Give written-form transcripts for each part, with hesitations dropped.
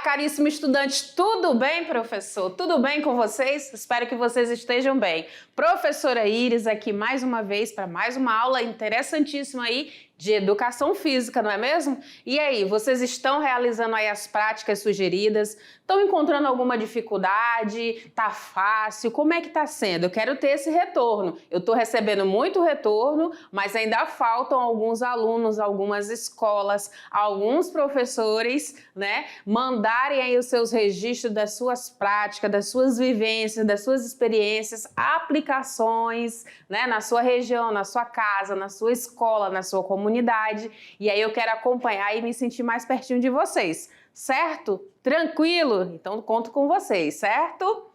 Caríssimo estudante, tudo bem, professor? Tudo bem com vocês? Espero que vocês estejam bem. Professora Iris aqui mais uma vez para mais uma aula interessantíssima aí de educação física, não é mesmo? E aí, vocês estão realizando aí as práticas sugeridas? Estão encontrando alguma dificuldade? Tá fácil? Como é que tá sendo? Eu quero ter esse retorno. Eu estou recebendo muito retorno, mas ainda faltam alguns alunos, algumas escolas, alguns professores, né, mandarem aí os seus registros das suas práticas, das suas vivências, das suas experiências, aplicações, né, na sua região, na sua casa, na sua escola, na sua comunidade. E aí eu quero acompanhar e me sentir mais pertinho de vocês, certo? Tranquilo? Então conto com vocês, certo?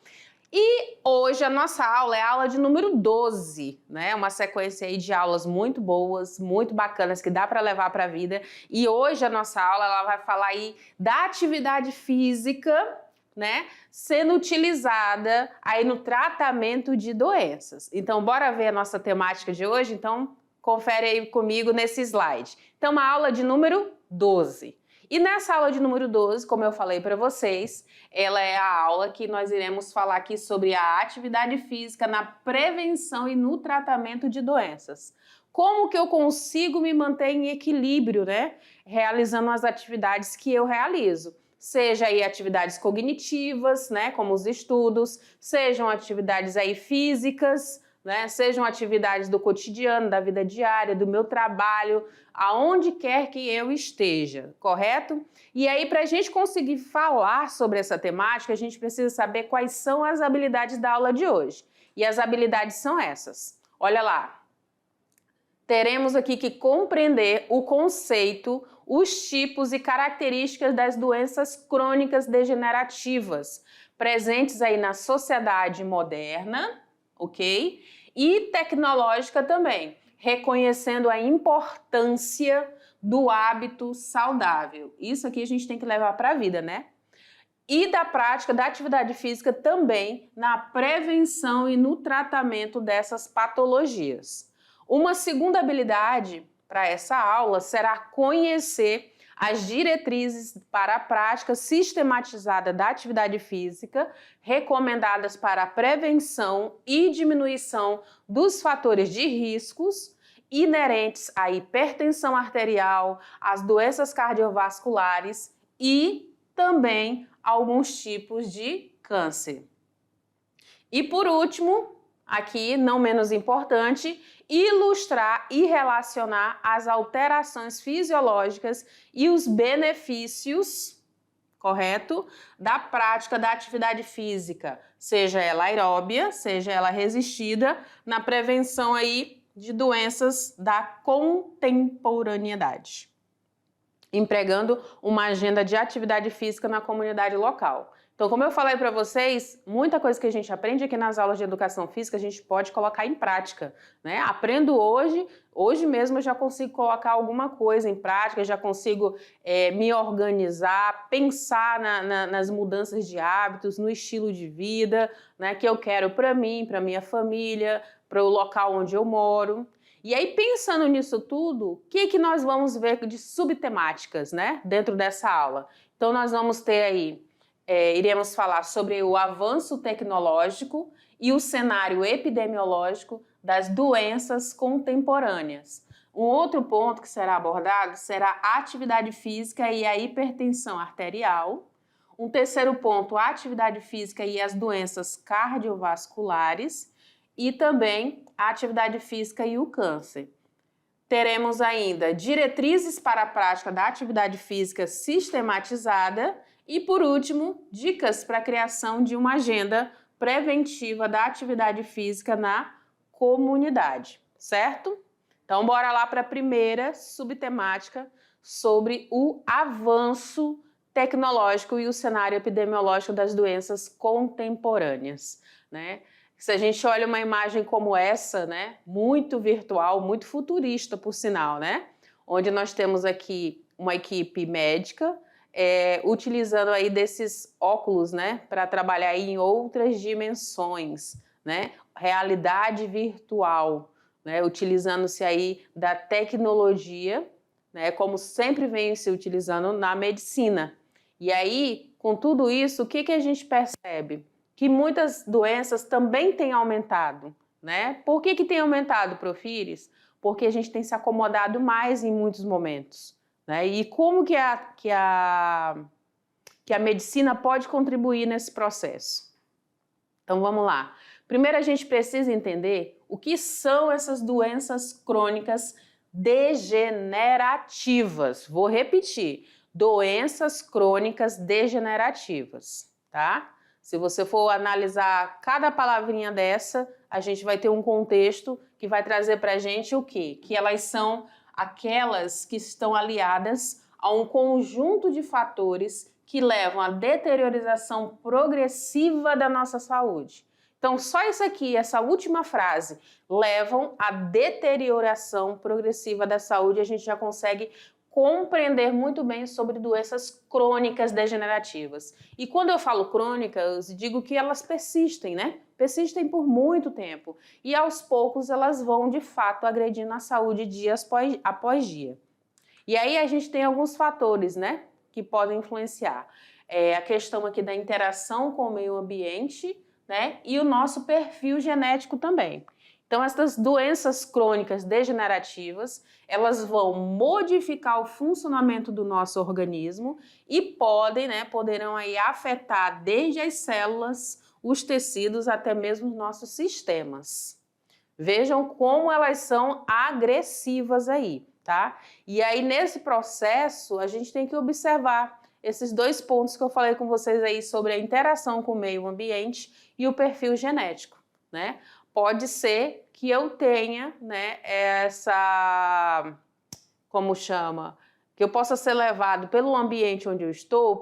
E hoje a nossa aula é a aula de número 12, né? Uma sequência aí de aulas muito boas, muito bacanas, que dá para levar para a vida. E hoje a nossa aula ela vai falar aí da atividade física, né? Sendo utilizada aí no tratamento de doenças. Então, bora ver a nossa temática de hoje? Então, confere aí comigo nesse slide. Então, uma aula de número 12. E nessa aula de número 12, como eu falei para vocês, ela é a aula que nós iremos falar aqui sobre a atividade física na prevenção e no tratamento de doenças. Como que eu consigo me manter em equilíbrio, né? Realizando as atividades que eu realizo. Seja aí atividades cognitivas, né? Como os estudos, sejam atividades aí físicas, né? Sejam atividades do cotidiano, da vida diária, do meu trabalho, aonde quer que eu esteja, correto? E aí, para a gente conseguir falar sobre essa temática, a gente precisa saber quais são as habilidades da aula de hoje. E as habilidades são essas. Olha lá. Teremos aqui que compreender o conceito, os tipos e características das doenças crônicas degenerativas presentes aí na sociedade moderna, ok? E tecnológica também, reconhecendo a importância do hábito saudável. Isso aqui a gente tem que levar para a vida, né? E da prática da atividade física também na prevenção e no tratamento dessas patologias. Uma segunda habilidade para essa aula será conhecer as diretrizes para a prática sistematizada da atividade física, recomendadas para a prevenção e diminuição dos fatores de riscos inerentes à hipertensão arterial, às doenças cardiovasculares e também alguns tipos de câncer. E por último, aqui não menos importante, ilustrar e relacionar as alterações fisiológicas e os benefícios, correto, da prática da atividade física, seja ela aeróbia, seja ela resistida, na prevenção aí de doenças da contemporaneidade, empregando uma agenda de atividade física na comunidade local. Então, como eu falei para vocês, muita coisa que a gente aprende aqui nas aulas de educação física, a gente pode colocar em prática, né? Aprendo hoje mesmo eu já consigo colocar alguma coisa em prática, já consigo me organizar, pensar nas mudanças de hábitos, no estilo de vida, né, que eu quero para mim, para minha família, para o local onde eu moro. E aí, pensando nisso tudo, o que nós vamos ver de subtemáticas, né, dentro dessa aula? Então, nós vamos ter aí iremos falar sobre o avanço tecnológico e o cenário epidemiológico das doenças contemporâneas. Um outro ponto que será abordado será a atividade física e a hipertensão arterial. Um terceiro ponto, a atividade física e as doenças cardiovasculares e também a atividade física e o câncer. Teremos ainda diretrizes para a prática da atividade física sistematizada e, por último, dicas para a criação de uma agenda preventiva da atividade física na comunidade, certo? Então, bora lá para a primeira subtemática sobre o avanço tecnológico e o cenário epidemiológico das doenças contemporâneas, né? Se a gente olha uma imagem como essa, né, muito virtual, muito futurista, por sinal, né, onde nós temos aqui uma equipe médica utilizando aí desses óculos, né, para trabalhar em outras dimensões, né, realidade virtual, né, utilizando-se aí da tecnologia, né, como sempre vem se utilizando na medicina. E aí, com tudo isso, o que a gente percebe? Que muitas doenças também têm aumentado, né? Por que tem aumentado, Prof. Iris? Porque a gente tem se acomodado mais em muitos momentos, né? E como que a medicina pode contribuir nesse processo? Então vamos lá. Primeiro a gente precisa entender o que são essas doenças crônicas degenerativas. Vou repetir, doenças crônicas degenerativas, tá? Se você for analisar cada palavrinha dessa, a gente vai ter um contexto que vai trazer para a gente o quê? Que elas são aquelas que estão aliadas a um conjunto de fatores que levam à deteriorização progressiva da nossa saúde. Então, só isso aqui, essa última frase, levam à deterioração progressiva da saúde, a gente já consegue compreender muito bem sobre doenças crônicas degenerativas. E quando eu falo crônicas, eu digo que elas persistem, né? Persistem por muito tempo. E aos poucos elas vão, de fato, agredindo a saúde dia após dia. E aí a gente tem alguns fatores, né, que podem influenciar. A questão aqui da interação com o meio ambiente, né, e o nosso perfil genético também. Então, essas doenças crônicas degenerativas, elas vão modificar o funcionamento do nosso organismo e poderão aí afetar desde as células, os tecidos, até mesmo os nossos sistemas. Vejam como elas são agressivas aí, tá? E aí, nesse processo, a gente tem que observar esses dois pontos que eu falei com vocês aí sobre a interação com o meio ambiente e o perfil genético, né? Pode ser que eu tenha, né, como chama, que eu possa ser levado pelo ambiente onde eu estou,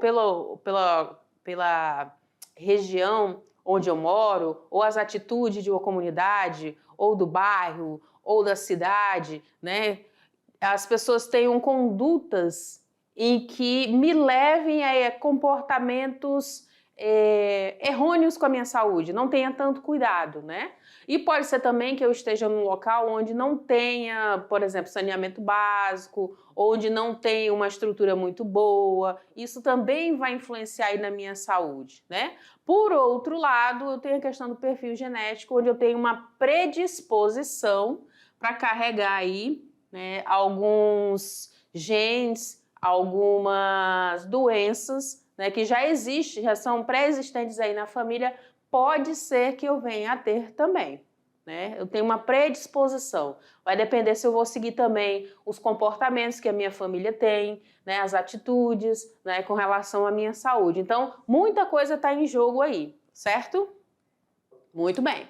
pela região onde eu moro, ou as atitudes de uma comunidade, ou do bairro, ou da cidade, né? As pessoas tenham condutas em que me levem a comportamentos errôneos com a minha saúde, não tenha tanto cuidado, né? E pode ser também que eu esteja num local onde não tenha, por exemplo, saneamento básico, onde não tenha uma estrutura muito boa, isso também vai influenciar aí na minha saúde, né? Por outro lado, eu tenho a questão do perfil genético, onde eu tenho uma predisposição para carregar aí, né, alguns genes, algumas doenças, né, que já existem, já são pré-existentes aí na família, pode ser que eu venha a ter também, né? Eu tenho uma predisposição. Vai depender se eu vou seguir também os comportamentos que a minha família tem, né, as atitudes, né, com relação à minha saúde. Então, muita coisa está em jogo aí, certo? Muito bem.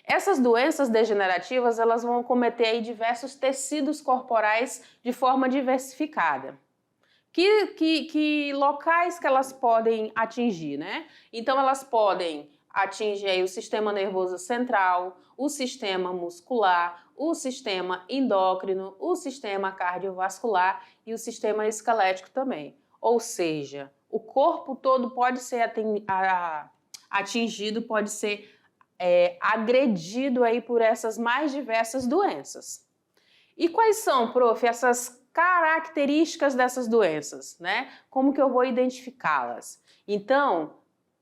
Essas doenças degenerativas, elas vão acometer aí diversos tecidos corporais de forma diversificada. Que locais que elas podem atingir, né? Então, elas podem atingir aí o sistema nervoso central, o sistema muscular, o sistema endócrino, o sistema cardiovascular e o sistema esquelético também. Ou seja, o corpo todo pode ser atingido, pode ser agredido aí por essas mais diversas doenças. E quais são, prof, essas características dessas doenças, né? Como que eu vou identificá-las? Então,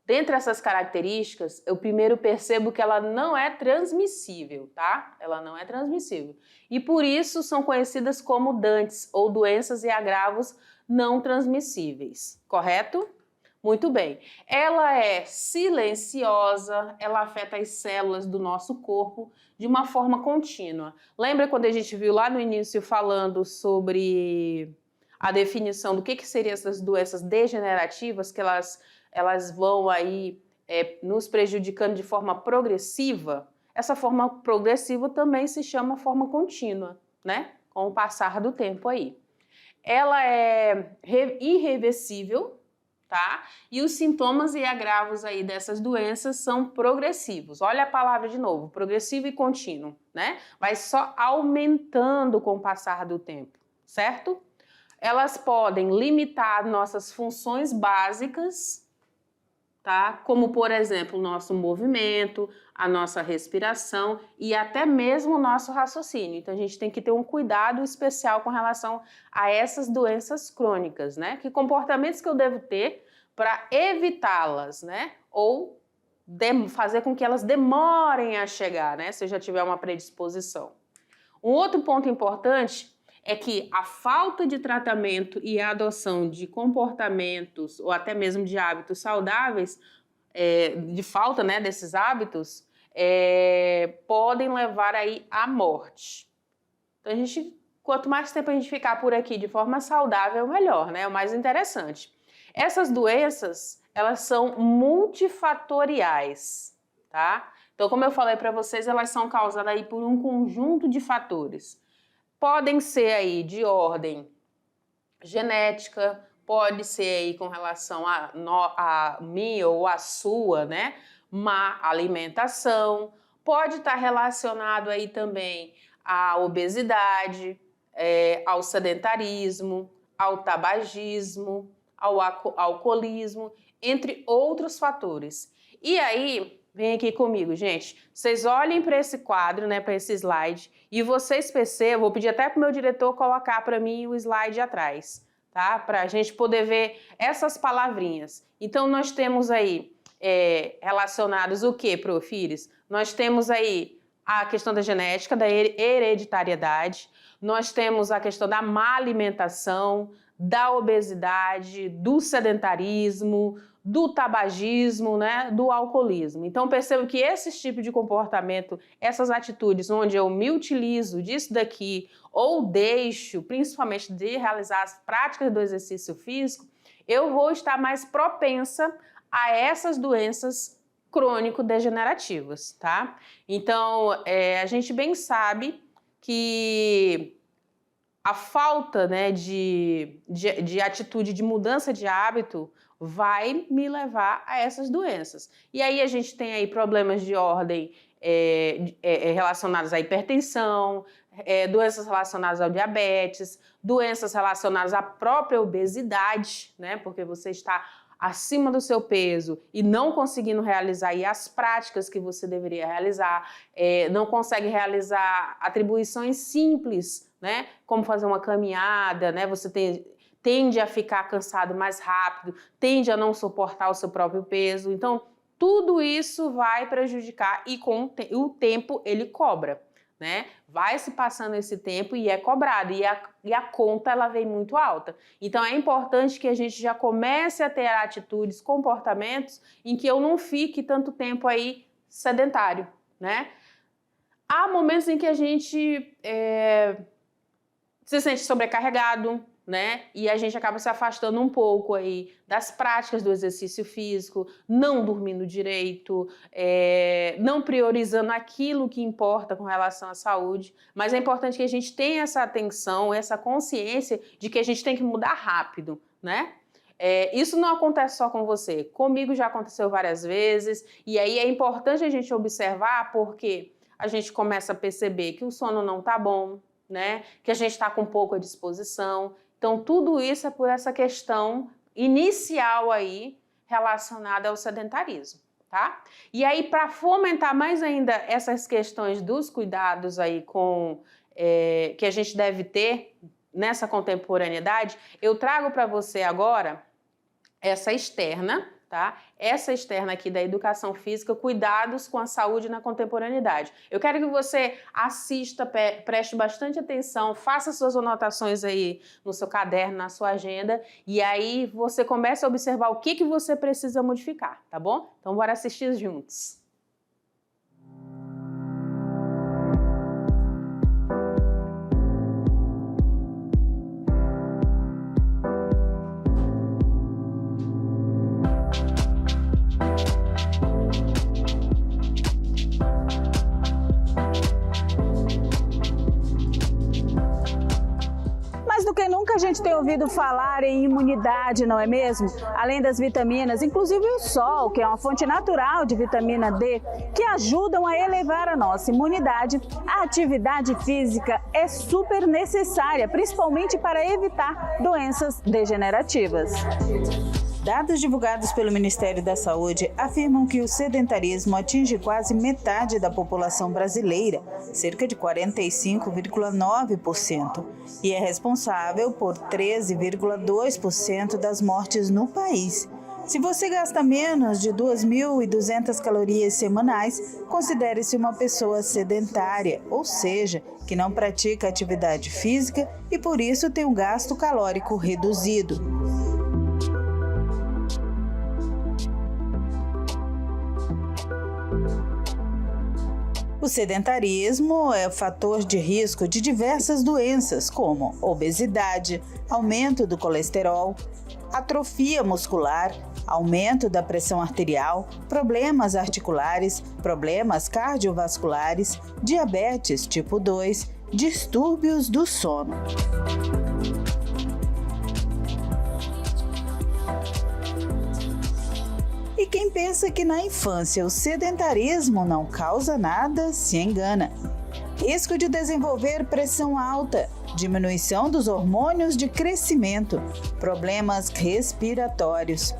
dentre essas características, eu primeiro percebo que ela não é transmissível, tá? Ela não é transmissível. E por isso são conhecidas como DANTs, ou doenças e agravos não transmissíveis, correto? Muito bem. Ela é silenciosa, ela afeta as células do nosso corpo de uma forma contínua. Lembra quando a gente viu lá no início falando sobre a definição do que seriam essas doenças degenerativas, que elas vão aí nos prejudicando de forma progressiva? Essa forma progressiva também se chama forma contínua, né? Com o passar do tempo aí. Ela é irreversível, tá? E os sintomas e agravos aí dessas doenças são progressivos. Olha a palavra de novo, progressivo e contínuo, né? Vai só aumentando com o passar do tempo, certo? Elas podem limitar nossas funções básicas, tá? Como, por exemplo, o nosso movimento, a nossa respiração e até mesmo o nosso raciocínio. Então, a gente tem que ter um cuidado especial com relação a essas doenças crônicas, né? Que comportamentos que eu devo ter para evitá-las, né? Ou fazer com que elas demorem a chegar, né? Se eu já tiver uma predisposição. Um outro ponto importante é que a falta de tratamento e a adoção de comportamentos ou até mesmo de hábitos saudáveis, de falta, né, desses hábitos, podem levar aí à morte. Então, quanto mais tempo a gente ficar por aqui de forma saudável, melhor, né? É o mais interessante. Essas doenças, elas são multifatoriais, tá? Então, como eu falei para vocês, elas são causadas aí por um conjunto de fatores. Podem ser aí de ordem genética, pode ser aí com relação a minha ou a sua, né? Má alimentação, pode estar relacionado aí também à obesidade, ao sedentarismo, ao tabagismo, ao alcoolismo, entre outros fatores. E aí, vem aqui comigo, gente. Vocês olhem para esse quadro, né, para esse slide, e vocês percebam, vou pedir até para o meu diretor colocar para mim o slide atrás, tá? Para a gente poder ver essas palavrinhas. Então, nós temos aí relacionados o que, Prof. Iris? Nós temos aí a questão da genética, da hereditariedade, nós temos a questão da má alimentação, da obesidade, do sedentarismo, do tabagismo, né, do alcoolismo. Então, percebo que esse tipo de comportamento, essas atitudes onde eu me utilizo disso daqui ou deixo, principalmente de realizar as práticas do exercício físico, eu vou estar mais propensa a essas doenças crônico-degenerativas, tá? Então, a gente bem sabe que a falta, né, de atitude, de mudança de hábito vai me levar a essas doenças. E aí a gente tem aí problemas de ordem relacionadas à hipertensão, doenças relacionadas ao diabetes, doenças relacionadas à própria obesidade, né, porque você está acima do seu peso e não conseguindo realizar aí as práticas que você deveria realizar, não consegue realizar atribuições simples, né, como fazer uma caminhada, né, você tende a ficar cansado mais rápido, tende a não suportar o seu próprio peso. Então, tudo isso vai prejudicar e com o tempo ele cobra, né? Vai se passando esse tempo e é cobrado, e a conta ela vem muito alta. Então, é importante que a gente já comece a ter atitudes, comportamentos em que eu não fique tanto tempo aí sedentário, né? Há momentos em que a gente se sente sobrecarregado, né? E a gente acaba se afastando um pouco aí das práticas do exercício físico, não dormindo direito, não priorizando aquilo que importa com relação à saúde. Mas é importante que a gente tenha essa atenção, essa consciência de que a gente tem que mudar rápido, né? Isso não acontece só com você, comigo já aconteceu várias vezes, e aí é importante a gente observar porque a gente começa a perceber que o sono não tá bom, né? Que a gente está com pouca disposição. Então, tudo isso é por essa questão inicial aí relacionada ao sedentarismo, tá? E aí, para fomentar mais ainda essas questões dos cuidados aí que a gente deve ter nessa contemporaneidade, eu trago para você agora essa externa, tá? Essa externa aqui da educação física, cuidados com a saúde na contemporaneidade. Eu quero que você assista, preste bastante atenção, faça suas anotações aí no seu caderno, na sua agenda, e aí você comece a observar o que você precisa modificar, tá bom? Então, bora assistir juntos. A gente tem ouvido falar em imunidade, não é mesmo? Além das vitaminas, inclusive o sol, que é uma fonte natural de vitamina D, que ajudam a elevar a nossa imunidade, a atividade física é super necessária, principalmente para evitar doenças degenerativas. Dados divulgados pelo Ministério da Saúde afirmam que o sedentarismo atinge quase metade da população brasileira, cerca de 45,9%, e é responsável por 13,2% das mortes no país. Se você gasta menos de 2.200 calorias semanais, considere-se uma pessoa sedentária, ou seja, que não pratica atividade física e por isso tem um gasto calórico reduzido. O sedentarismo é o fator de risco de diversas doenças, como obesidade, aumento do colesterol, atrofia muscular, aumento da pressão arterial, problemas articulares, problemas cardiovasculares, diabetes tipo 2, distúrbios do sono. E quem pensa que na infância o sedentarismo não causa nada, se engana. Risco de desenvolver pressão alta, diminuição dos hormônios de crescimento, problemas respiratórios.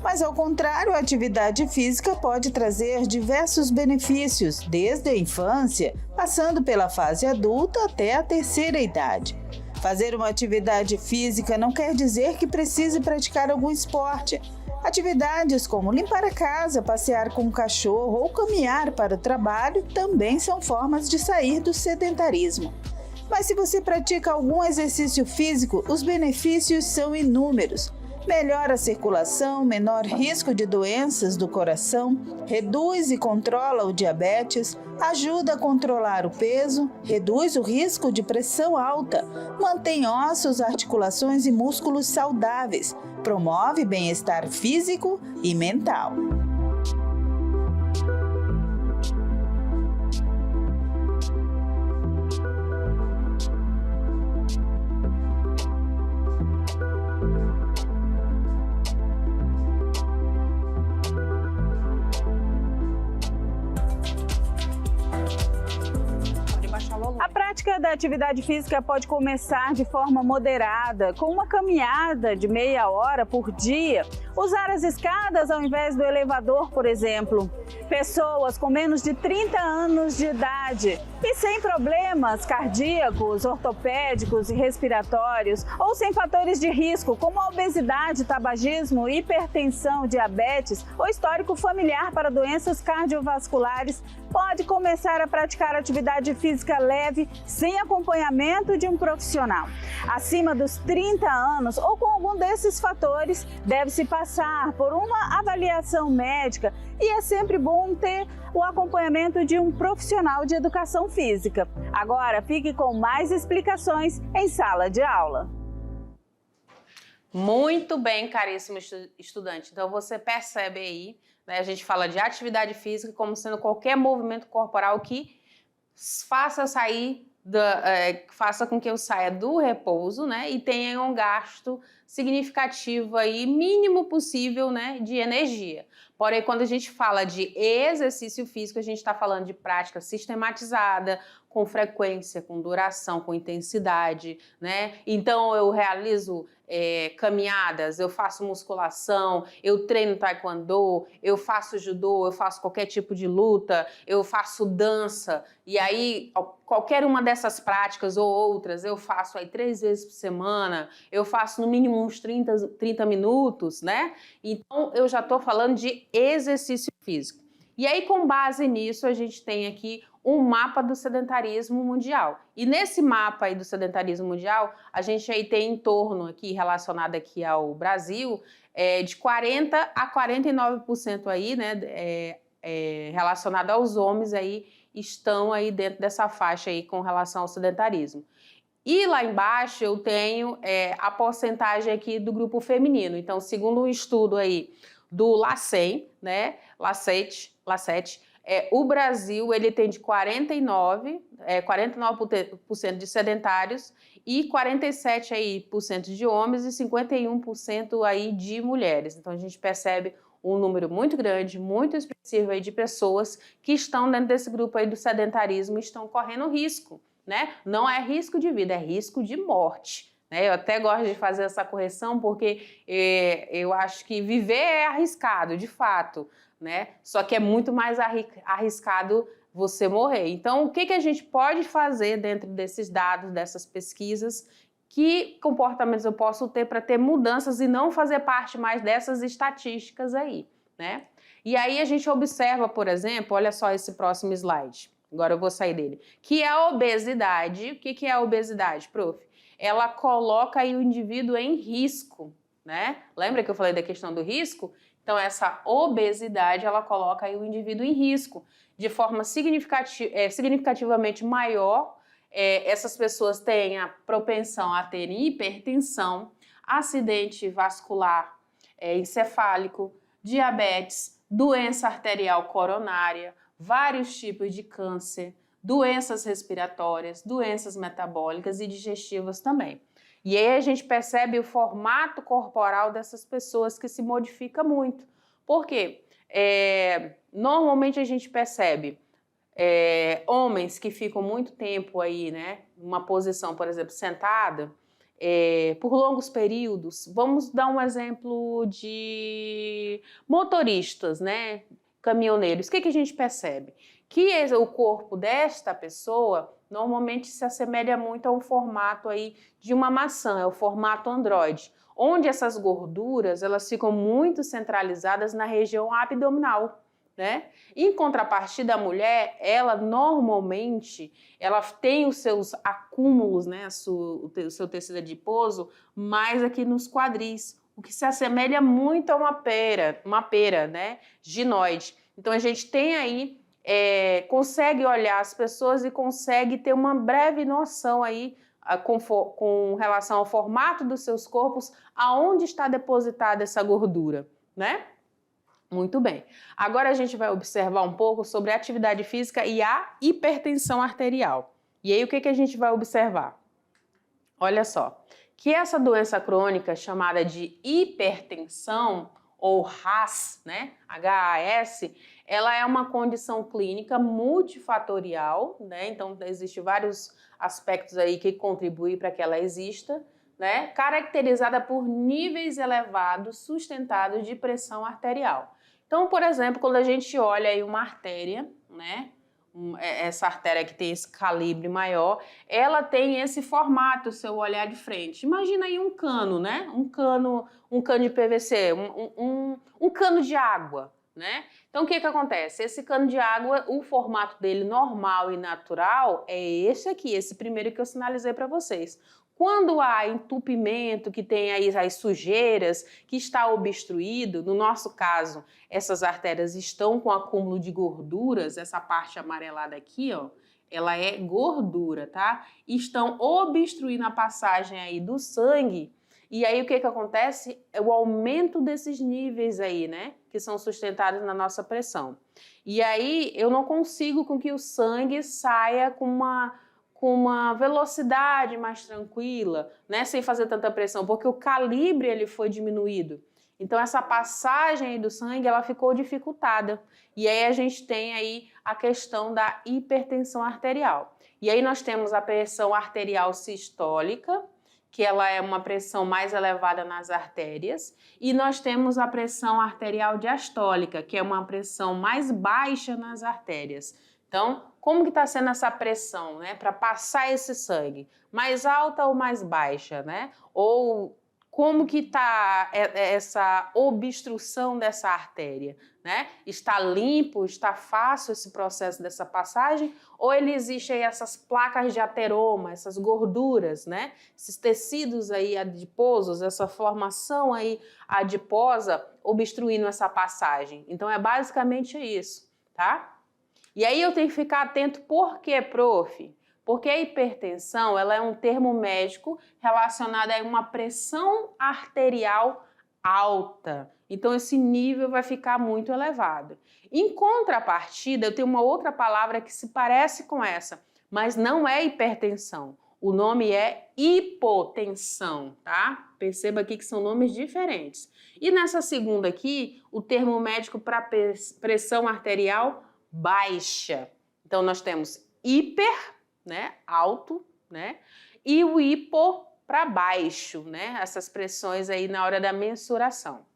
Mas, ao contrário, a atividade física pode trazer diversos benefícios, desde a infância, passando pela fase adulta até a terceira idade. Fazer uma atividade física não quer dizer que precise praticar algum esporte. Atividades como limpar a casa, passear com o cachorro ou caminhar para o trabalho também são formas de sair do sedentarismo. Mas se você pratica algum exercício físico, os benefícios são inúmeros. Melhora a circulação, menor risco de doenças do coração, reduz e controla o diabetes, ajuda a controlar o peso, reduz o risco de pressão alta, mantém ossos, articulações e músculos saudáveis, promove bem-estar físico e mental. A prática da atividade física pode começar de forma moderada, com uma caminhada de meia hora por dia, usar as escadas ao invés do elevador, por exemplo. Pessoas com menos de 30 anos de idade e sem problemas cardíacos, ortopédicos e respiratórios, ou sem fatores de risco como a obesidade, tabagismo, hipertensão, diabetes ou histórico familiar para doenças cardiovasculares, pode começar a praticar atividade física leve sem acompanhamento de um profissional. Acima dos 30 anos ou com algum desses fatores, deve-se passar por uma avaliação médica e é sempre bom ter o acompanhamento de um profissional de educação física. Agora fique com mais explicações em sala de aula. Muito bem, caríssimo estudante. Então você percebe aí, né, a gente fala de atividade física como sendo qualquer movimento corporal que faça com que eu saia do repouso, né, e tenha um gasto significativo aí, mínimo possível, né, de energia. Porém, quando a gente fala de exercício físico, a gente está falando de prática sistematizada, com frequência, com duração, com intensidade, né? Então, eu realizo caminhadas, eu faço musculação, eu treino taekwondo, eu faço judô, eu faço qualquer tipo de luta, eu faço dança, e aí qualquer uma dessas práticas ou outras eu faço aí 3 vezes por semana, eu faço no mínimo uns 30 minutos, né? Então, eu já estou falando de exercício físico. E aí, com base nisso, a gente tem aqui um mapa do sedentarismo mundial. E nesse mapa aí do sedentarismo mundial, a gente aí tem em torno aqui, relacionado aqui ao Brasil, de 40% a 49% aí, né, relacionado aos homens aí, estão aí dentro dessa faixa aí com relação ao sedentarismo. E lá embaixo eu tenho a porcentagem aqui do grupo feminino. Então, segundo um estudo aí do LACEN, né, Lancet, o Brasil ele tem de 49% de sedentários e 47% aí, de homens e 51% aí de mulheres. Então a gente percebe um número muito grande, muito expressivo aí de pessoas que estão dentro desse grupo aí do sedentarismo e estão correndo risco, né? Não é risco de vida, é risco de morte, né? Eu até gosto de fazer essa correção porque eu acho que viver é arriscado, de fato, né? Só que é muito mais arriscado você morrer. Então, o que a gente pode fazer dentro desses dados, dessas pesquisas? Que comportamentos eu posso ter para ter mudanças e não fazer parte mais dessas estatísticas aí, né? E aí a gente observa, por exemplo, olha só esse próximo slide, agora eu vou sair dele, que é a obesidade. O que é a obesidade, prof? Ela coloca aí o indivíduo em risco, né? Lembra que eu falei da questão do risco? Então essa obesidade, ela coloca aí o indivíduo em risco de forma significativamente maior. Essas pessoas têm a propensão a terem hipertensão, acidente vascular encefálico, diabetes, doença arterial coronária, vários tipos de câncer, doenças respiratórias, doenças metabólicas e digestivas também. E aí a gente percebe o formato corporal dessas pessoas que se modifica muito. Por quê? Normalmente a gente percebe homens que ficam muito tempo aí, né, numa posição, por exemplo, sentada, por longos períodos. Vamos dar um exemplo de motoristas, né, caminhoneiros. O que a gente percebe? Que o corpo desta pessoa normalmente se assemelha muito a um formato aí de uma maçã, é o formato androide, onde essas gorduras elas ficam muito centralizadas na região abdominal, né? Em contrapartida, a mulher, ela normalmente, ela tem os seus acúmulos, né, o seu tecido adiposo, mais aqui nos quadris, o que se assemelha muito a uma pera, né, ginoide. Então a gente tem aí, consegue olhar as pessoas e consegue ter uma breve noção aí com relação ao formato dos seus corpos, aonde está depositada essa gordura, né? Muito bem. Agora a gente vai observar um pouco sobre a atividade física e a hipertensão arterial. E aí o que a gente vai observar? Olha só, que essa doença crônica chamada de hipertensão ou HAS, né? HAS, ela é uma condição clínica multifatorial, né? Então existem vários aspectos aí que contribuem para que ela exista, né? Caracterizada por níveis elevados sustentados de pressão arterial. Então, por exemplo, quando a gente olha aí uma artéria, né? Essa artéria que tem esse calibre maior, ela tem esse formato, o seu olhar de frente. Imagina aí um cano, né? Um cano de PVC, um cano de água, né? Então, o que acontece? Esse cano de água, o formato dele normal e natural é esse aqui, esse primeiro que eu sinalizei para vocês. Quando há entupimento, que tem aí as sujeiras, que está obstruído, no nosso caso, essas artérias estão com acúmulo de gorduras, essa parte amarelada aqui, ó, ela é gordura, tá? Estão obstruindo a passagem aí do sangue, e aí o que acontece? É o aumento desses níveis aí, né? Que são sustentados na nossa pressão. E aí eu não consigo com que o sangue saia com uma velocidade mais tranquila, né, sem fazer tanta pressão, porque o calibre ele foi diminuído. Então essa passagem aí do sangue ela ficou dificultada. E aí a gente tem aí a questão da hipertensão arterial. E aí nós temos a pressão arterial sistólica, que ela é uma pressão mais elevada nas artérias, e nós temos a pressão arterial diastólica, que é uma pressão mais baixa nas artérias. Então, como que está sendo essa pressão, né, para passar esse sangue? Mais alta ou mais baixa, né? Ou como que está essa obstrução dessa artéria, né? Está limpo, está fácil esse processo dessa passagem? Ou ele existe aí essas placas de ateroma, essas gorduras, né? Esses tecidos aí adiposos, essa formação aí adiposa obstruindo essa passagem. Então é basicamente isso, tá? E aí eu tenho que ficar atento, por quê, prof? Porque a hipertensão ela é um termo médico relacionado a uma pressão arterial alta. Então esse nível vai ficar muito elevado. Em contrapartida, eu tenho uma outra palavra que se parece com essa, mas não é hipertensão. O nome é hipotensão, tá? Perceba aqui que são nomes diferentes. E nessa segunda aqui, o termo médico para pressão arterial baixa. Então nós temos hiper, né, alto, né, e o hipo, para baixo, né? Essas pressões aí na hora da mensuração.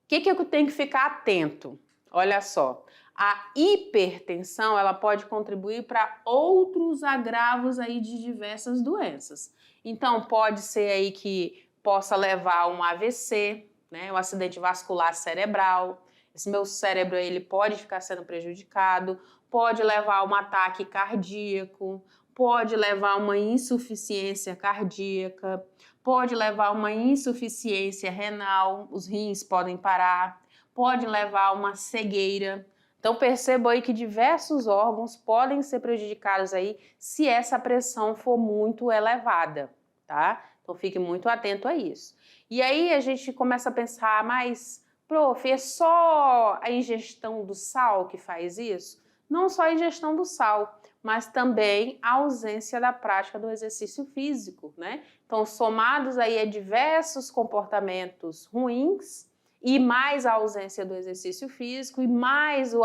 O que eu tenho que ficar atento? Olha só, a hipertensão ela pode contribuir para outros agravos aí de diversas doenças. Então pode ser aí que possa levar a um AVC, né? O acidente vascular cerebral. Esse meu cérebro ele pode ficar sendo prejudicado, pode levar a um ataque cardíaco, pode levar a uma insuficiência cardíaca, pode levar a uma insuficiência renal, os rins podem parar, pode levar a uma cegueira. Então perceba aí que diversos órgãos podem ser prejudicados aí se essa pressão for muito elevada, tá? Então fique muito atento a isso. E aí a gente começa a pensar, mas, prof, é só a ingestão do sal que faz isso? Não só a ingestão do sal, mas também a ausência da prática do exercício físico, né? Então, somados aí a diversos comportamentos ruins e mais a ausência do exercício físico e mais o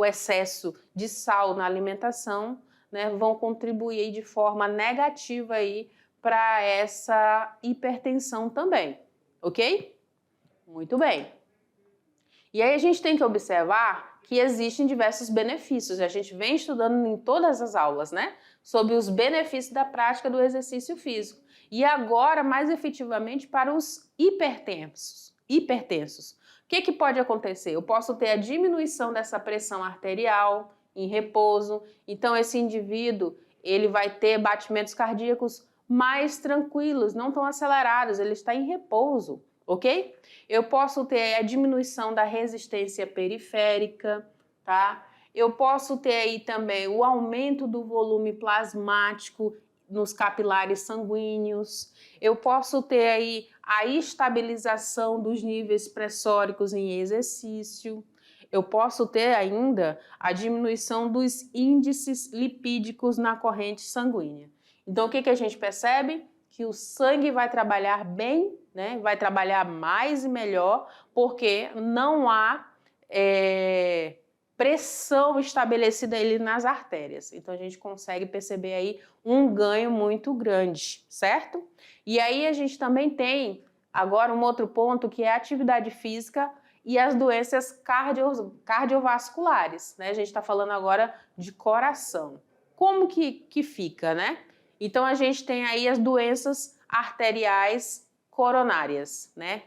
excesso de sal na alimentação, né, vão contribuir de forma negativa aí para essa hipertensão também, ok? Muito bem. E aí a gente tem que observar que existem diversos benefícios, a gente vem estudando em todas as aulas, né, sobre os benefícios da prática do exercício físico. E agora, mais efetivamente, para os hipertensos. O que pode acontecer? Eu posso ter a diminuição dessa pressão arterial em repouso, então esse indivíduo ele vai ter batimentos cardíacos mais tranquilos, não tão acelerados, ele está em repouso, ok? Eu posso ter a diminuição da resistência periférica, tá? Eu posso ter aí também o aumento do volume plasmático nos capilares sanguíneos. Eu posso ter aí a estabilização dos níveis pressóricos em exercício. Eu posso ter ainda a diminuição dos índices lipídicos na corrente sanguínea. Então, o que a gente percebe? Que o sangue vai trabalhar bem, né? Vai trabalhar mais e melhor, porque não há pressão estabelecida ali nas artérias. Então, a gente consegue perceber aí um ganho muito grande, certo? E aí, a gente também tem agora um outro ponto que é a atividade física e as doenças cardiovasculares, né? A gente está falando agora de coração. Como que fica, né? Então, a gente tem aí as doenças arteriais coronárias, né?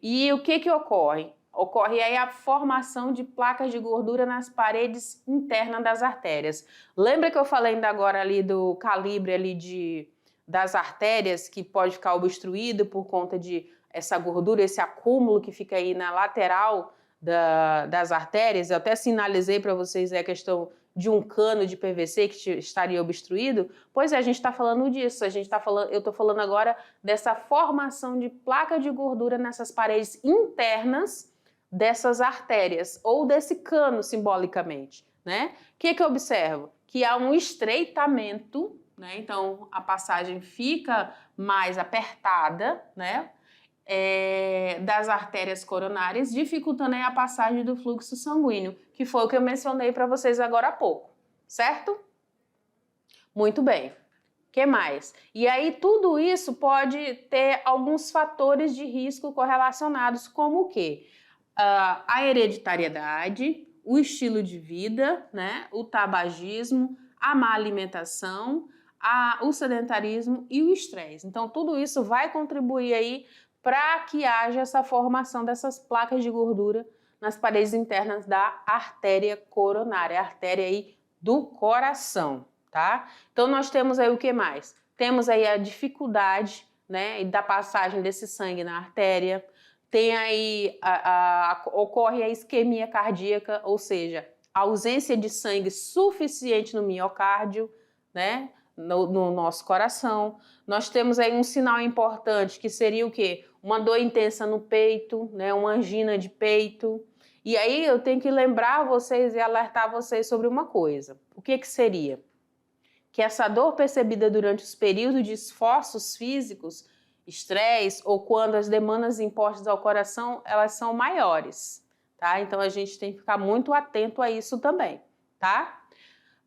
E o que ocorre? Ocorre aí a formação de placas de gordura nas paredes internas das artérias. Lembra que eu falei ainda agora ali do calibre ali das artérias que pode ficar obstruído por conta de essa gordura, esse acúmulo que fica aí na lateral das artérias? Eu até sinalizei para vocês a questão de um cano de PVC que estaria obstruído. Pois é, a gente está falando disso, eu estou falando agora dessa formação de placa de gordura nessas paredes internas dessas artérias, ou desse cano, simbolicamente, né? O que eu observo? Que há um estreitamento, né? Então, a passagem fica mais apertada, né? Das artérias coronárias, dificultando aí a passagem do fluxo sanguíneo, que foi o que eu mencionei para vocês agora há pouco, certo? Muito bem. O que mais? E aí tudo isso pode ter alguns fatores de risco correlacionados, como o quê? A hereditariedade, o estilo de vida, né? O tabagismo, a má alimentação, o sedentarismo e o estresse. Então tudo isso vai contribuir aí para que haja essa formação dessas placas de gordura nas paredes internas da artéria coronária, a artéria aí do coração, tá? Então nós temos aí o que mais? Temos aí a dificuldade, né, da passagem desse sangue na artéria, tem aí, ocorre a isquemia cardíaca, ou seja, a ausência de sangue suficiente no miocárdio, né, no nosso coração. Nós temos aí um sinal importante que seria o quê? Uma dor intensa no peito, né, uma angina de peito. E aí eu tenho que lembrar vocês e alertar vocês sobre uma coisa. O que seria? Que essa dor percebida durante os períodos de esforços físicos, estresse ou quando as demandas impostas ao coração, elas são maiores, tá? Então a gente tem que ficar muito atento a isso também, tá?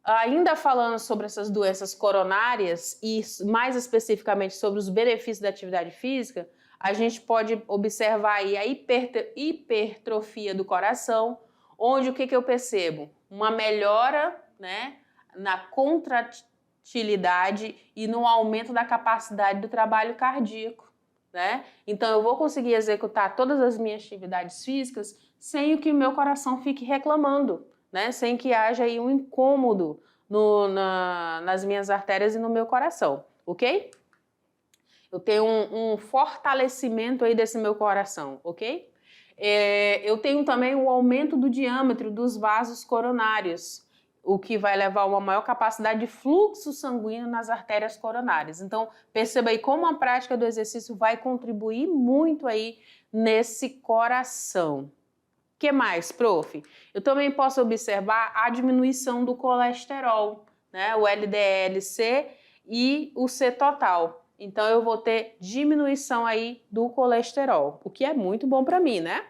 Ainda falando sobre essas doenças coronárias e mais especificamente sobre os benefícios da atividade física, a gente pode observar aí a hipertrofia do coração, onde o que eu percebo? Uma melhora, né, na contratilidade e no aumento da capacidade do trabalho cardíaco, né? Então eu vou conseguir executar todas as minhas atividades físicas sem que o meu coração fique reclamando, né? Sem que haja aí um incômodo nas minhas artérias e no meu coração, ok? Eu tenho um fortalecimento aí desse meu coração, ok? Eu tenho também o aumento do diâmetro dos vasos coronários, o que vai levar a uma maior capacidade de fluxo sanguíneo nas artérias coronárias. Então, perceba aí como a prática do exercício vai contribuir muito aí nesse coração. O que mais, prof? Eu também posso observar a diminuição do colesterol, né? O LDL-C e o C total. Então, eu vou ter diminuição aí do colesterol, o que é muito bom para mim, né?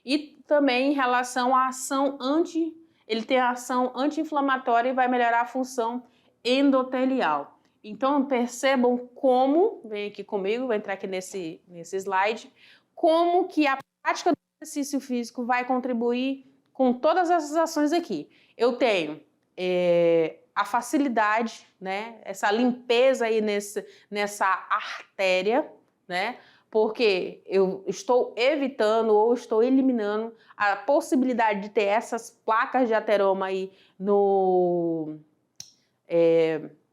E também em relação à ação ele tem a ação anti-inflamatória e vai melhorar a função endotelial. Então, percebam como, vem aqui comigo, vou entrar aqui nesse slide, como que a prática do exercício físico vai contribuir com todas essas ações aqui. Eu tenho a facilidade, né, essa limpeza aí nessa artéria, né, porque eu estou evitando ou estou eliminando a possibilidade de ter essas placas de ateroma aí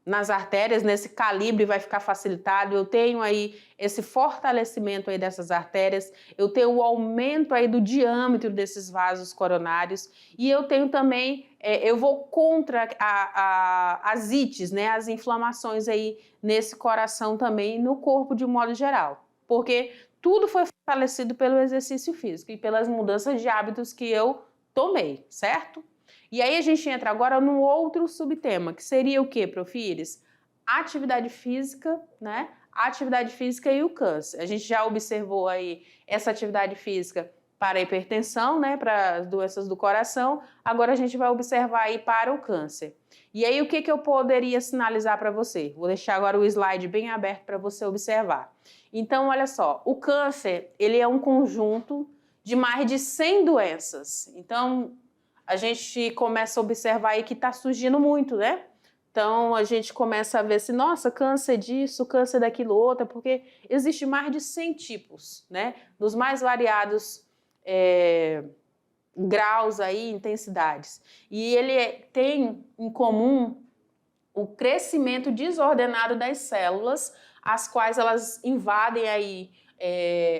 nas artérias, nesse calibre vai ficar facilitado. Eu tenho aí esse fortalecimento aí dessas artérias, eu tenho o aumento aí do diâmetro desses vasos coronários e eu tenho também, eu vou contra as ites, né, as inflamações aí nesse coração também, no corpo de um modo geral. Porque tudo foi fortalecido pelo exercício físico e pelas mudanças de hábitos que eu tomei, certo? E aí a gente entra agora num outro subtema, que seria o quê, Prof. Iris? Atividade física, né? A atividade física e o câncer. A gente já observou aí essa atividade física para a hipertensão, né? Para as doenças do coração. Agora a gente vai observar aí para o câncer. E aí o que eu poderia sinalizar para você? Vou deixar agora o slide bem aberto para você observar. Então, olha só, o câncer, ele é um conjunto de mais de 100 doenças. Então, a gente começa a observar aí que está surgindo muito, né? Então, a gente começa a ver se, nossa, câncer disso, câncer daquilo outro, porque existe mais de 100 tipos, né? Dos mais variados graus aí, intensidades. E ele tem em comum o crescimento desordenado das células, as quais elas invadem aí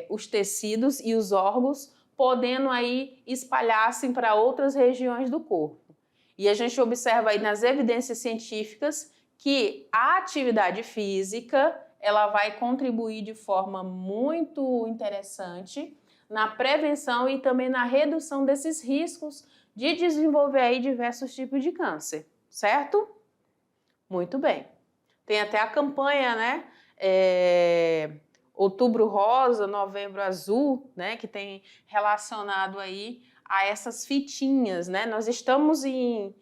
os tecidos e os órgãos, podendo aí espalhar-se para outras regiões do corpo. E a gente observa aí nas evidências científicas que a atividade física, ela vai contribuir de forma muito interessante na prevenção e também na redução desses riscos de desenvolver aí diversos tipos de câncer, certo? Muito bem. Tem até a campanha, né? Outubro Rosa, Novembro Azul, né? Que tem relacionado aí a essas fitinhas, né? Nós estamos em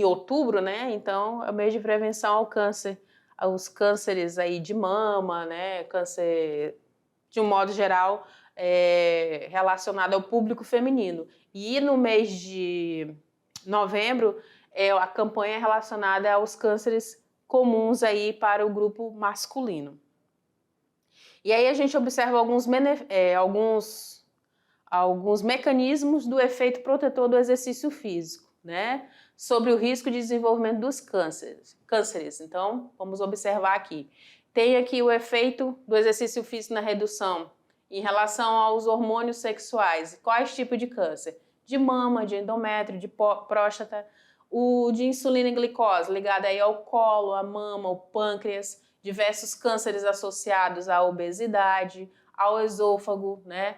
outubro, né? Então, é o mês de prevenção ao câncer, aos cânceres aí de mama, né? Câncer, de um modo geral, relacionado ao público feminino. E no mês de novembro, a campanha é relacionada aos cânceres comuns aí para o grupo masculino. E aí a gente observa alguns mecanismos do efeito protetor do exercício físico, né? Sobre o risco de desenvolvimento dos cânceres. Então, vamos observar aqui. Tem aqui o efeito do exercício físico na redução em relação aos hormônios sexuais. Quais tipos de câncer? De mama, de endométrio, de próstata, o de insulina e glicose, ligado aí ao colo, à mama, ao pâncreas, diversos cânceres associados à obesidade, ao esôfago, né?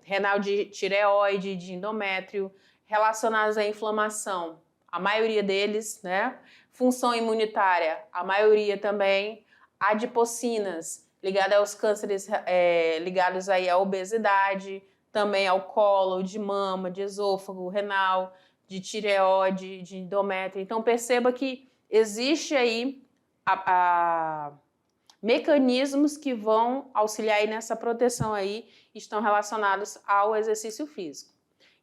Renal de tireoide, de endométrio, relacionados à inflamação, a maioria deles, né? Função imunitária, a maioria também, adipocinas, ligadas aos cânceres ligados aí à obesidade, também ao colo, de mama, de esôfago, renal, de tireoide, de endométrio. Então, perceba que existe aí mecanismos que vão auxiliar aí nessa proteção aí, estão relacionados ao exercício físico.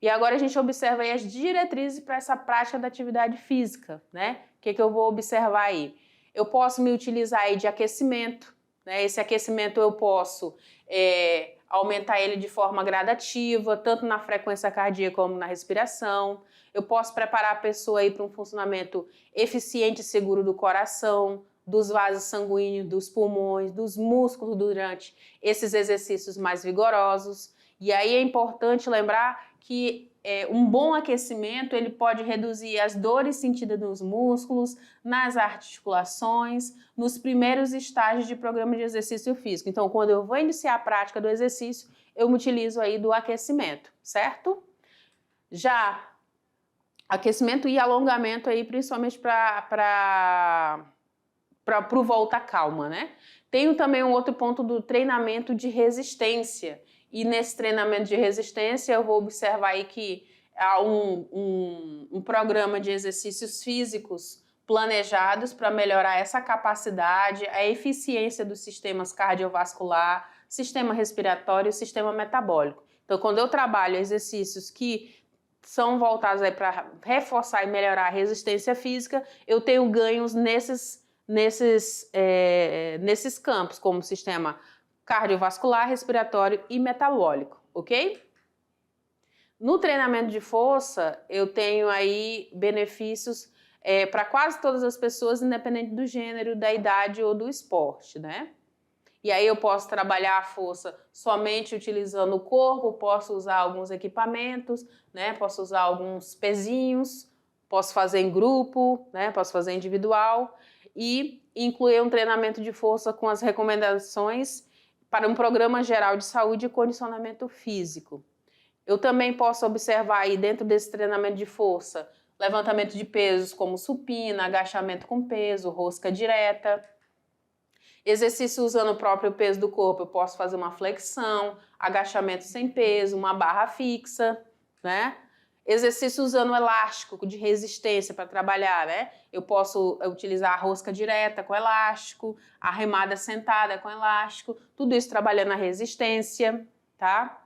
E agora a gente observa aí as diretrizes para essa prática da atividade física, né? O que eu vou observar aí? Eu posso me utilizar aí de aquecimento, né? Esse aquecimento eu posso aumentar ele de forma gradativa, tanto na frequência cardíaca como na respiração. Eu posso preparar a pessoa aí para um funcionamento eficiente e seguro do coração, dos vasos sanguíneos, dos pulmões, dos músculos durante esses exercícios mais vigorosos. E aí é importante lembrar que um bom aquecimento ele pode reduzir as dores sentidas nos músculos, nas articulações, nos primeiros estágios de programa de exercício físico. Então, quando eu vou iniciar a prática do exercício, eu me utilizo aí do aquecimento, certo? Já aquecimento e alongamento aí, principalmente para o volta calma, né? Tenho também um outro ponto do treinamento de resistência. E nesse treinamento de resistência eu vou observar aí que há um programa de exercícios físicos planejados para melhorar essa capacidade, a eficiência dos sistemas cardiovascular, sistema respiratório e sistema metabólico. Então, quando eu trabalho exercícios que são voltados aí para reforçar e melhorar a resistência física, eu tenho ganhos nesses campos, como sistema cardiovascular, respiratório e metabólico, ok? No treinamento de força, eu tenho aí benefícios para quase todas as pessoas, independente do gênero, da idade ou do esporte, né? E aí eu posso trabalhar a força somente utilizando o corpo, posso usar alguns equipamentos, né? Posso usar alguns pezinhos, posso fazer em grupo, né? Posso fazer individual e incluir um treinamento de força com as recomendações para um programa geral de saúde e condicionamento físico. Eu também posso observar aí dentro desse treinamento de força, levantamento de pesos como supina, agachamento com peso, rosca direta. Exercício usando o próprio peso do corpo, eu posso fazer uma flexão, agachamento sem peso, uma barra fixa, né? Exercício usando elástico de resistência para trabalhar, né? Eu posso utilizar a rosca direta com elástico, a remada sentada com elástico, tudo isso trabalhando a resistência, tá?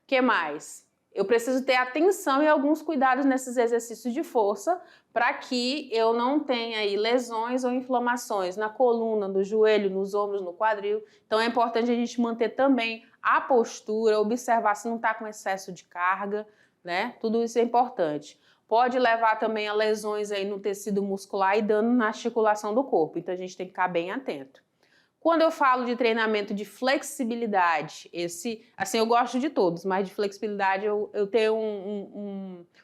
O que mais? Eu preciso ter atenção e alguns cuidados nesses exercícios de força para que eu não tenha aí lesões ou inflamações na coluna, no joelho, nos ombros, no quadril. Então é importante a gente manter também a postura, observar se não está com excesso de carga, né? Tudo isso é importante. Pode levar também a lesões aí no tecido muscular e dano na articulação do corpo, então a gente tem que ficar bem atento. Quando eu falo de treinamento de flexibilidade, assim, eu gosto de todos, mas de flexibilidade eu tenho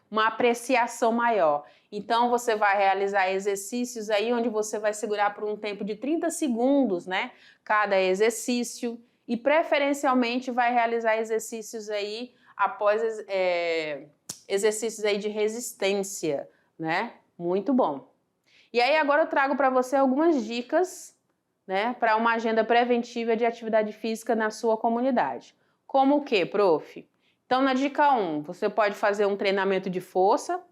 uma apreciação maior. Então, você vai realizar exercícios aí onde você vai segurar por um tempo de 30 segundos, né? Cada exercício e preferencialmente vai realizar exercícios aí após exercícios aí de resistência, né? Muito bom. E aí agora eu trago para você algumas dicas, né, para uma agenda preventiva de atividade física na sua comunidade. Como o quê, prof? Então, na dica 1, você pode fazer um treinamento de força,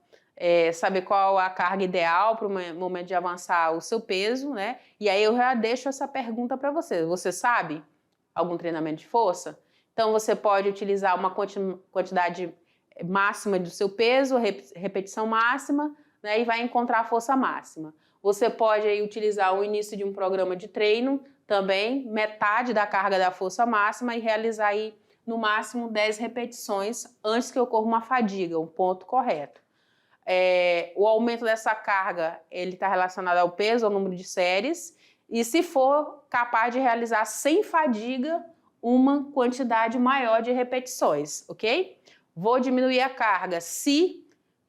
saber qual a carga ideal para o momento de avançar o seu peso, né? E aí eu já deixo essa pergunta para você. Você sabe algum treinamento de força? Então, você pode utilizar uma quantidade máxima do seu peso, repetição máxima, né, e vai encontrar a força máxima. Você pode aí utilizar o início de um programa de treino, também metade da carga da força máxima e realizar aí no máximo 10 repetições antes que ocorra uma fadiga, um ponto correto. O aumento dessa carga ele está relacionado ao peso, ao número de séries, e se for capaz de realizar sem fadiga, uma quantidade maior de repetições, ok? Vou diminuir a carga se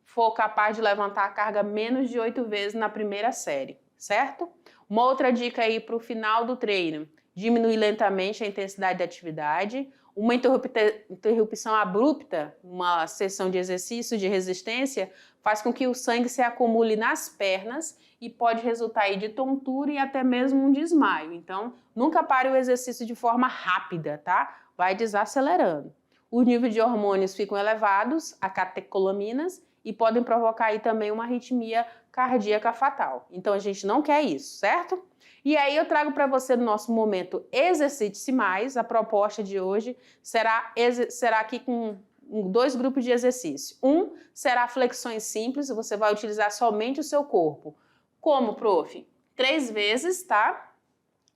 for capaz de levantar a carga menos de 8 vezes na primeira série, certo? Uma outra dica aí para o final do treino, diminuir lentamente a intensidade da atividade. Uma interrupção abrupta, uma sessão de exercício de resistência, faz com que o sangue se acumule nas pernas e pode resultar aí de tontura e até mesmo um desmaio. Então, nunca pare o exercício de forma rápida, tá? Vai desacelerando. Os níveis de hormônios ficam elevados, a catecolaminas, e podem provocar aí também uma arritmia cardíaca fatal. Então a gente não quer isso, certo? E aí eu trago para você no nosso momento Exercite-se Mais. A proposta de hoje será aqui com 2 grupos de exercício. Um será flexões simples, você vai utilizar somente o seu corpo. Como, prof? 3 vezes, tá?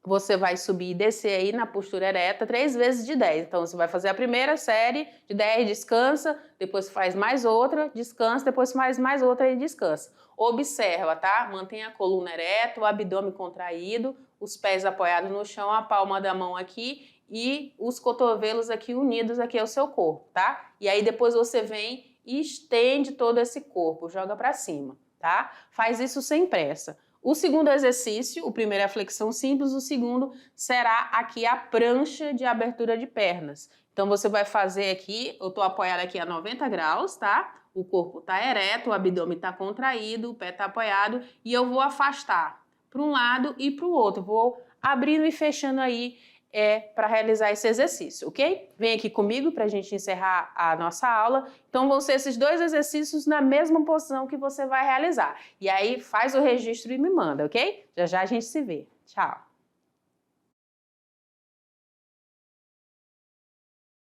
Você vai subir e descer aí na postura ereta 3 vezes de 10. Então, você vai fazer a primeira série de 10, descansa, depois faz mais outra, descansa, depois faz mais outra e descansa. Observa, tá? Mantenha a coluna ereta, o abdômen contraído, os pés apoiados no chão, a palma da mão aqui e os cotovelos aqui unidos aqui ao seu corpo, tá? E aí depois você vem e estende todo esse corpo, joga para cima, tá? Faz isso sem pressa. O segundo exercício, o primeiro é a flexão simples, o segundo será aqui a prancha de abertura de pernas. Então você vai fazer aqui, eu tô apoiada aqui a 90 graus, tá? O corpo tá ereto, o abdômen tá contraído, o pé tá apoiado e eu vou afastar para um lado e para o outro. Vou abrindo e fechando aí para realizar esse exercício, ok? Vem aqui comigo para a gente encerrar a nossa aula. Então vão ser esses 2 exercícios na mesma posição que você vai realizar. E aí faz o registro e me manda, ok? Já já a gente se vê. Tchau!